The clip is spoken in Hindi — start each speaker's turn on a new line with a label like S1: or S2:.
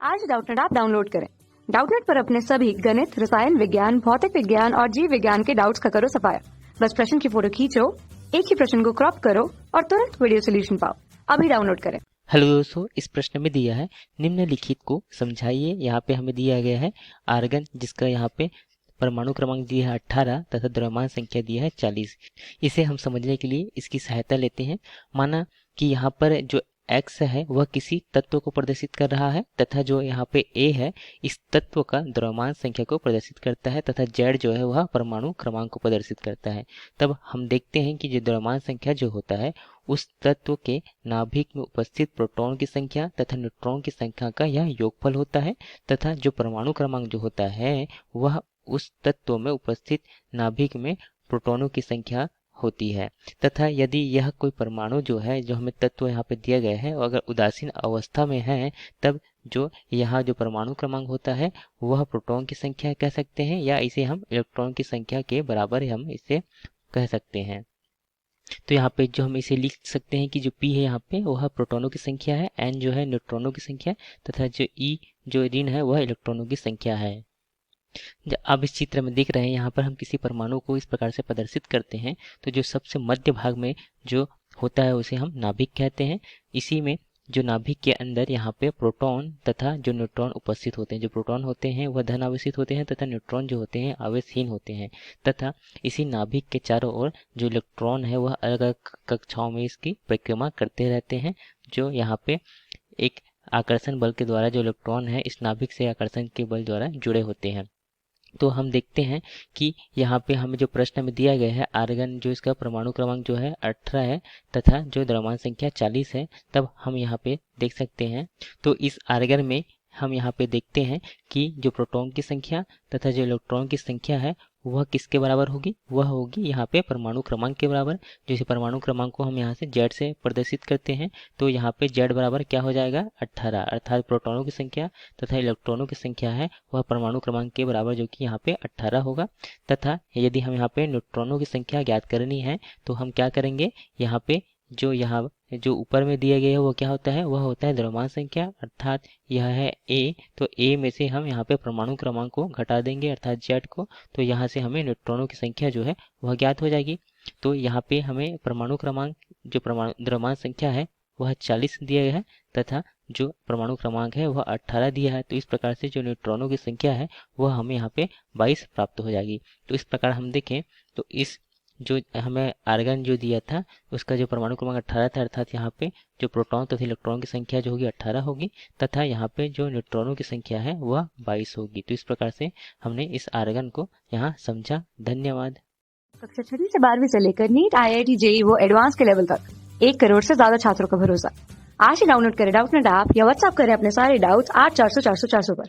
S1: आज डाउटनेट ऐप डाउनलोड करें। डाउटनेट पर अपने सभी गणित, रसायन विज्ञान, भौतिक विज्ञान और जीव विज्ञान के डाउट्स का करो सफाया। बस प्रश्न की फोटो खींचो, एक ही प्रश्न को क्रॉप करो और तुरंत वीडियो सोल्यूशन पाओ। अभी डाउनलोड करें।
S2: हेलो दोस्तों, इस प्रश्न में दिया है निम्नलिखित को समझाइए। यहाँ पे हमें दिया गया है आर्गन, जिसका यहाँ पे परमाणु क्रमांक दिया है 18 तथा द्रव्यमान संख्या दिया है 40। इसे हम समझने के लिए इसकी सहायता लेते हैं। माना कि यहाँ पर जो x है वह किसी तत्व को प्रदर्शित कर रहा है तथा जो यहाँ पे a है इस तत्व का द्रव्यमान संख्या को प्रदर्शित करता है तथा z जो है वह परमाणु क्रमांक को प्रदर्शित करता है। तब हम देखते हैं कि जो द्रव्यमान संख्या जो होता है उस तत्व के नाभिक में उपस्थित प्रोटॉन की संख्या तथा न्यूट्रॉन की संख्या का यह योगफल होता है तथा जो परमाणु क्रमांक जो होता है वह उस तत्व में उपस्थित नाभिक में प्रोटॉनों की संख्या होती है। तथा यदि यह कोई परमाणु जो है जो हमें तत्व यहाँ पे दिया गया है अगर उदासीन अवस्था में है तब जो यहाँ जो परमाणु क्रमांक होता है वह प्रोटॉन की संख्या कह सकते हैं या इसे हम इलेक्ट्रॉन की संख्या के बराबर हम इसे कह सकते हैं। तो यहाँ पे जो हम इसे लिख सकते हैं कि जो P है यहाँ पे वह प्रोटॉनों की संख्या है, N जो है न्यूट्रॉनों की संख्या तथा जो E जो ऋण है वह इलेक्ट्रॉनों की संख्या है। अब इस चित्र में देख रहे हैं यहाँ पर हम किसी परमाणु को इस प्रकार से प्रदर्शित करते हैं तो जो सबसे मध्य भाग में जो होता है उसे हम नाभिक कहते हैं। इसी में जो नाभिक के अंदर यहाँ पे प्रोटॉन तथा जो न्यूट्रॉन उपस्थित होते हैं। जो प्रोटॉन होते हैं वह धन आवेशित होते हैं तथा न्यूट्रॉन जो होते हैं आवेशहीन होते हैं तथा इसी नाभिक के चारों ओर जो इलेक्ट्रॉन है वह अलग अलग कक्षाओं में इसकी परिक्रमा करते रहते हैं। जो यहाँ पे एक आकर्षण बल के द्वारा जो इलेक्ट्रॉन है इस नाभिक से आकर्षण के बल द्वारा जुड़े होते हैं। तो हम देखते हैं कि यहाँ पे हमें जो प्रश्न में दिया गया है आर्गन जो इसका परमाणु क्रमांक जो है 18 है तथा जो द्रव्यमान संख्या 40 है। तब हम यहाँ पे देख सकते हैं तो इस आर्गन में हम यहाँ पे देखते हैं कि जो प्रोटॉन की संख्या तथा जो इलेक्ट्रॉन की संख्या है वह किसके बराबर होगी, वह होगी यहाँ पे परमाणु क्रमांक के बराबर। जैसे परमाणु क्रमांक को हम यहाँ से Z से प्रदर्शित करते हैं तो यहाँ पे Z बराबर क्या हो जाएगा 18, अर्थात प्रोटॉनों की संख्या तथा इलेक्ट्रॉनों की संख्या है वह परमाणु क्रमांक के बराबर जो कि यहाँ पे 18 होगा। तथा यदि हम यहाँ पे न्यूट्रॉनों की संख्या ज्ञात करनी है तो हम क्या करेंगे, यहाँ पे जो ऊपर में दिया गया है वो क्या होता है, वह होता है द्रव्यमान संख्या, अर्थात यह है A। तो A में से हम यहाँ पे परमाणु क्रमांक को घटा देंगे अर्थात Z को, तो यहाँ से हमें न्यूट्रॉनों की संख्या जो है वह ज्ञात हो जाएगी। तो यहाँ पे हमें परमाणु क्रमांक जो द्रव्यमान संख्या है वह 40 दिया गया है तथा जो परमाणु क्रमांक है वह 18 दिया है। तो इस प्रकार से जो न्यूट्रॉनों की संख्या है वह हमें यहाँ पे 22 प्राप्त हो जाएगी। तो इस प्रकार हम देखें तो इस जो हमें आर्गन जो दिया था उसका जो परमाणु क्रमांक 18 था, अर्थात यहाँ पे जो प्रोटॉन तथा इलेक्ट्रॉन की संख्या जो होगी 18 होगी तथा यहाँ पे जो न्यूट्रॉनों की संख्या है वह 22 होगी। तो इस प्रकार से हमने इस आर्गन को यहाँ समझा। धन्यवाद।
S1: कक्षा 6 से 12वीं से लेकर नीट, IIT, JEE वो एडवांस के लेवल तक 1 करोड़ से ज्यादा छात्रों का भरोसा। आज ही डाउनलोड करें डाउटनेट ऐप या व्हाट्सएप करें अपने सारे डाउट्स 8400 400 400 पर।